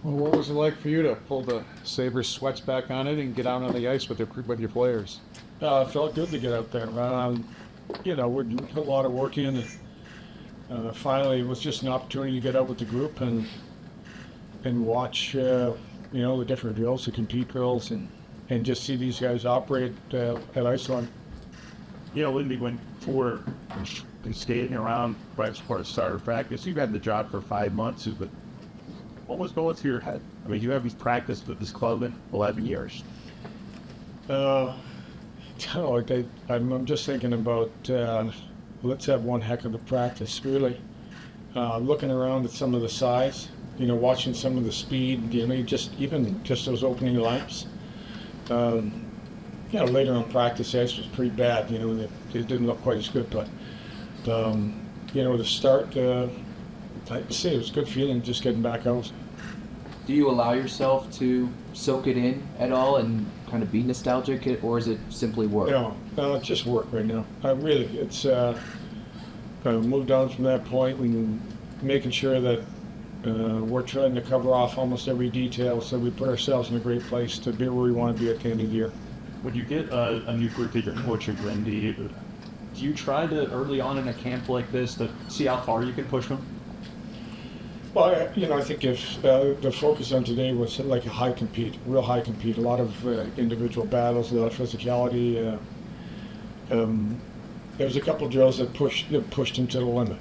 Well, what was it like for you to pull the Sabres sweats back on it and get out on the ice with your players? It felt good to get out there. We put a lot of work in, and finally it was just an opportunity to get out with the group and watch, the different drills, the compete drills, and just see these guys operate at Iceland. Lindy, when for skating around right before the start of practice, you've had the job for 5 months, but what was going through your head? I mean, you haven't practiced with this club in 11 years. I'm just thinking about let's have one heck of a practice, really. Looking around at some of the size, watching some of the speed, just those opening laps. Later on practice, the ice was pretty bad. It didn't look quite as good, but to start, I'd say it was a good feeling just getting back out. Do you allow yourself to soak it in at all and kind of be nostalgic, or is it simply work? No, it's just work right now. It's kind of moved on from that point. We're making sure that we're trying to cover off almost every detail, so we put ourselves in a great place to be where we want to be at the end of the year. When you get a new group that you're coaching, Lindy, do you try to, early on in a camp like this, to see how far you can push them? Well, I think if the focus on today was like a real high compete, a lot of individual battles, a lot of physicality. There was a couple of drills that pushed him to the limit.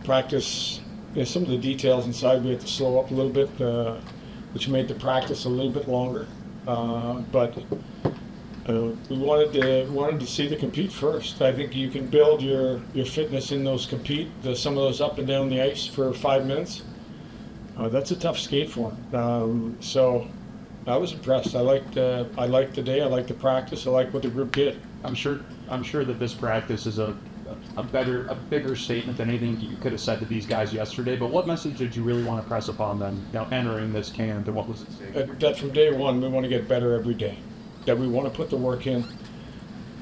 Practice, some of the details inside we had to slow up a little bit, which made the practice a little bit longer. But we wanted to see the compete first. I think you can build your fitness in those some of those up and down the ice for 5 minutes. That's a tough skate for him. So I was impressed. I liked the day. I liked the practice. I liked what the group did. I'm sure that this practice is a bigger statement than anything you could have said to these guys yesterday. But what message did you really want to press upon them, entering this camp, and what was it? That from day one we want to get better every day. That we want to put the work in.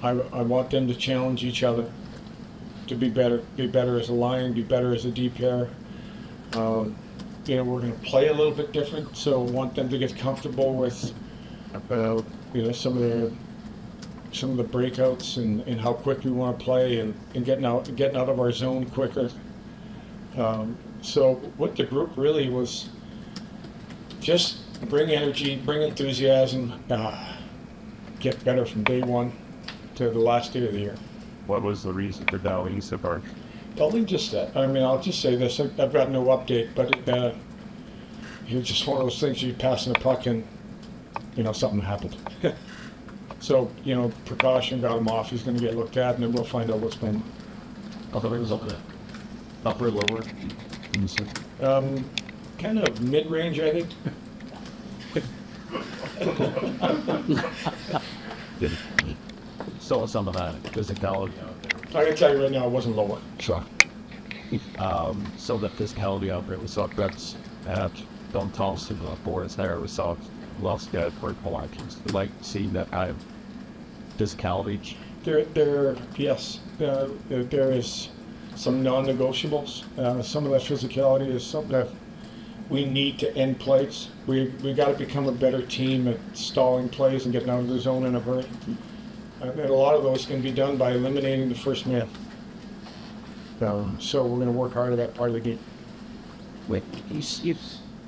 I want them to challenge each other to be better as a line, be better as a D pair. We're going to play a little bit different, so I want them to get comfortable with some of the breakouts and how quick we want to play and getting out of our zone quicker. So what the group really was, just bring energy, bring enthusiasm. Get better from day one to the last day of the year. What was the reason for Dowling so far? Dowling just that. I'll just say this. I've got no update, but it was just one of those things you passing a puck and, something happened. So, precaution, got him off. He's going to get looked at, and then we'll find out what's been. I thought it was up there. Upper, lower? Kind of mid-range, I think. So some of that physicality. I can tell you right now, it wasn't lower. Sure. So the physicality out there was up. That's don't toss to the boards there. We saw lost guys for Polackis. Like seeing that kind of physicality. Yes, there is some non-negotiables. Some of that physicality is something that we need to end plays. We got to become a better team at stalling plays and getting out of the zone in a hurry. And a lot of those can be done by eliminating the first man. So we're going to work hard at that part of the game. Wait, you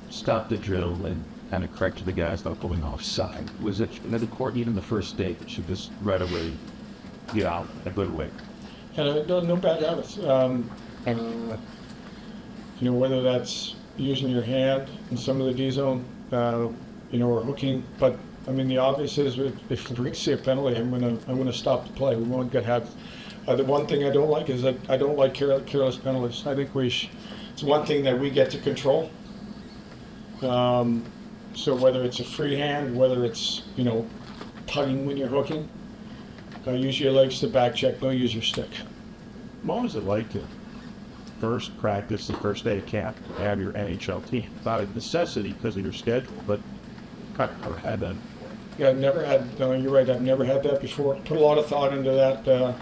stopped the drill and kind of corrected the guys not going offside. Was it another court even the first day that should just right away get out a good way? And no bad habits. Whether that's using your hand in some of the D zone, or hooking. But the obvious is if we see a penalty, I'm gonna stop the play. We won't have. The one thing I don't like is that I don't like careless penalties. I think it's one thing that we get to control. So whether it's a free hand, whether it's tugging when you're hooking, use your legs to back check. Don't use your stick. What was it like to first practice, the first day of camp, have your NHL team? Not a necessity because of your schedule, but kind of never had that. Yeah, I've never had. You're right. I've never had that before. Put a lot of thought into that.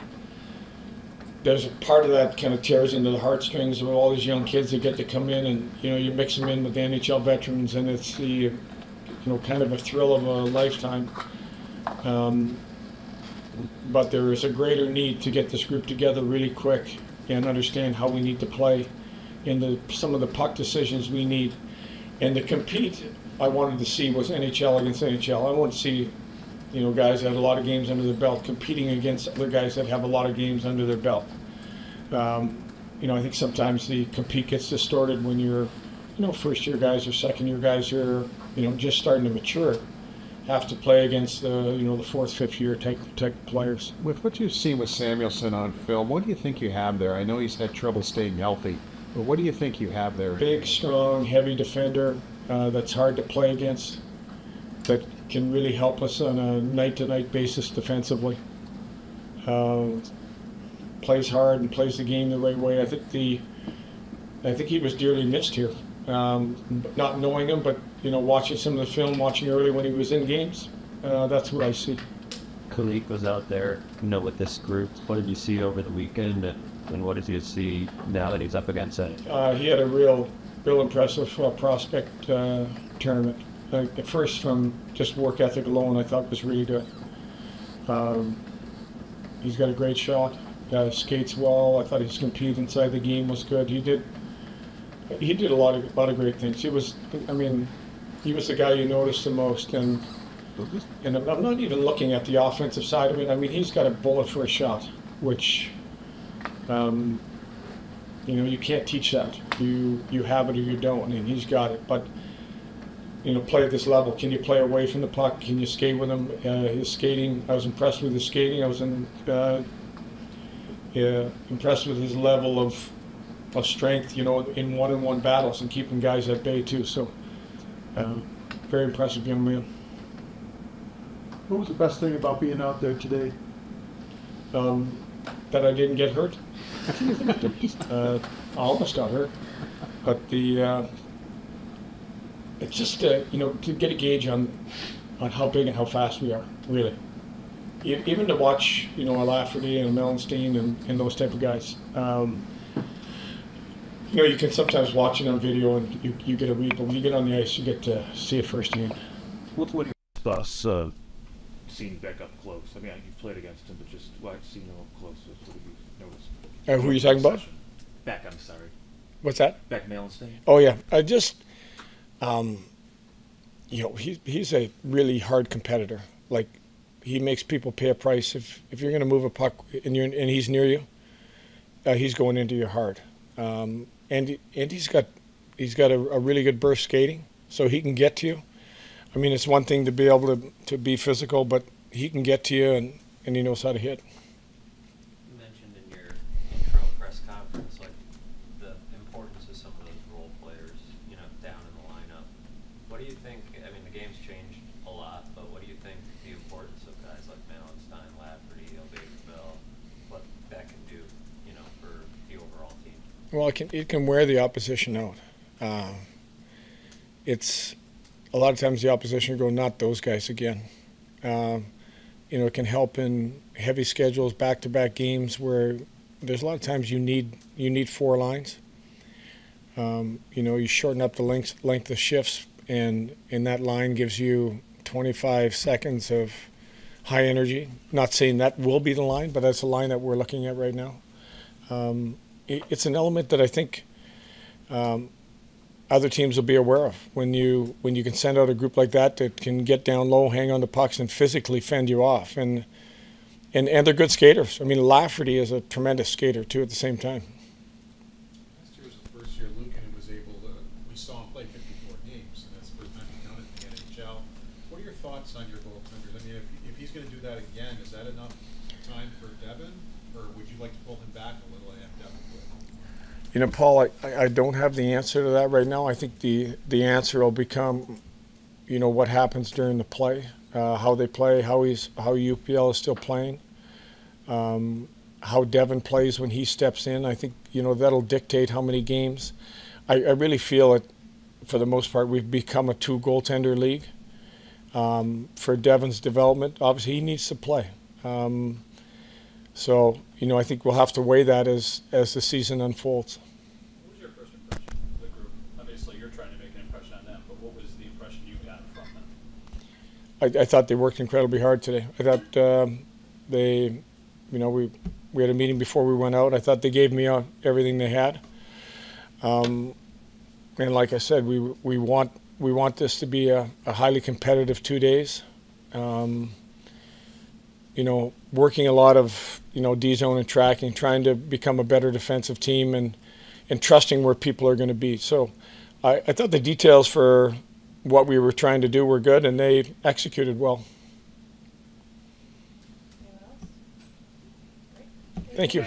there's a part of that kind of tears into the heartstrings of all these young kids that get to come in, and you mix them in with the NHL veterans, and it's the kind of a thrill of a lifetime. But there is a greater need to get this group together really quick and understand how we need to play in some of the puck decisions we need. And to compete, I wanted to see was NHL against NHL. I wanted to see guys that had a lot of games under their belt competing against other guys that have a lot of games under their belt. I think sometimes the compete gets distorted when you're, first-year guys or second-year guys who are, just starting to mature, have to play against the fourth, fifth-year type players. With what you've seen with Samuelsson on film, what do you think you have there? I know he's had trouble staying healthy, but what do you think you have there? Big, strong, heavy defender that's hard to play against, that can really help us on a night-to-night basis defensively. Plays hard and plays the game the right way. I think he was dearly missed here. Not knowing him, but watching some of the film, watching early when he was in games, that's what I see. Kalik was out there, with this group. What did you see over the weekend, and what did you see now that he's up against it? He had a real impressive prospect tournament. At first, from just work ethic alone, I thought was really good. He's got a great shot. Skates well. I thought his compete inside the game was good. He did a lot of great things. He was the guy you noticed the most, and I'm not even looking at the offensive side of it. He's got a bullet for a shot, which you can't teach that. You have it or you don't, and he's got it. But play at this level. Can you play away from the puck? Can you skate with him? His skating, I was impressed with his skating. I was impressed with his level of strength, in one-on-one battles and keeping guys at bay too. So, very impressive young man. What was the best thing about being out there today? That I didn't get hurt. I almost got hurt, but it's just to get a gauge on how big and how fast we are, really. Even to watch a Lafferty and a Melanstein and those type of guys. You can sometimes watch it on video and you get a read, but when you get on the ice, you get to see it firsthand. What are your thoughts seeing Beck up close? You've played against him, but just seeing him up close, what have you noticed? Who are you talking about? Beck, I'm sorry. What's that? Beck Melanstein. Oh yeah, I just, he's a really hard competitor. Like, he makes people pay a price. If you're going to move a puck and he's near you, he's going into your heart. And he's got a really good burst skating, so he can get to you. It's one thing to be able to be physical, but he can get to you and he knows how to hit. You mentioned in your intro press conference, the importance of some of those role players, down in the lineup. What do you think? The game's changed a lot, but what do you think the importance of guys like Melanstein, Lafferty, Bell, what that can do, for the overall team? Well, it can wear the opposition out. It's a lot of times the opposition go, not those guys again. It can help in heavy schedules, back-to-back games where there's a lot of times you need four lines. You shorten up the length of shifts, and that line gives you 25 seconds of high energy. Not saying that will be the line, but that's the line that we're looking at right now. It's an element that I think other teams will be aware of. When you can send out a group like that can get down low, hang on to pucks, and physically fend you off. And they're good skaters. Lafferty is a tremendous skater too at the same time. Last year was the first year Luukkonen was able to, we saw him play 54 games, and that's the first time he's done it in the NHL. What are your thoughts on your goaltenders? If he's going to do that again, is that enough time for Devin, or would you like to pull him back a little and have Devin do it? Paul, I don't have the answer to that right now. I think the answer will become, what happens during the play, how they play, how UPL is still playing, how Devin plays when he steps in. I think, that'll dictate how many games. I really feel it, for the most part, we've become a two-goaltender league. For Devin's development, obviously he needs to play. So, you know, I think we'll have to weigh that as the season unfolds. What was your first impression of the group? Obviously, you're trying to make an impression on them, but what was the impression you got from them? I thought they worked incredibly hard today. I thought they, you know, we had a meeting before we went out. I thought they gave me everything they had. And like I said, we want this to be a highly competitive 2 days. You know, working a lot of, you know, D-zone and tracking, trying to become a better defensive team and trusting where people are going to be. So I thought the details for what we were trying to do were good, and they executed well. Anyone else? Great. Thank you.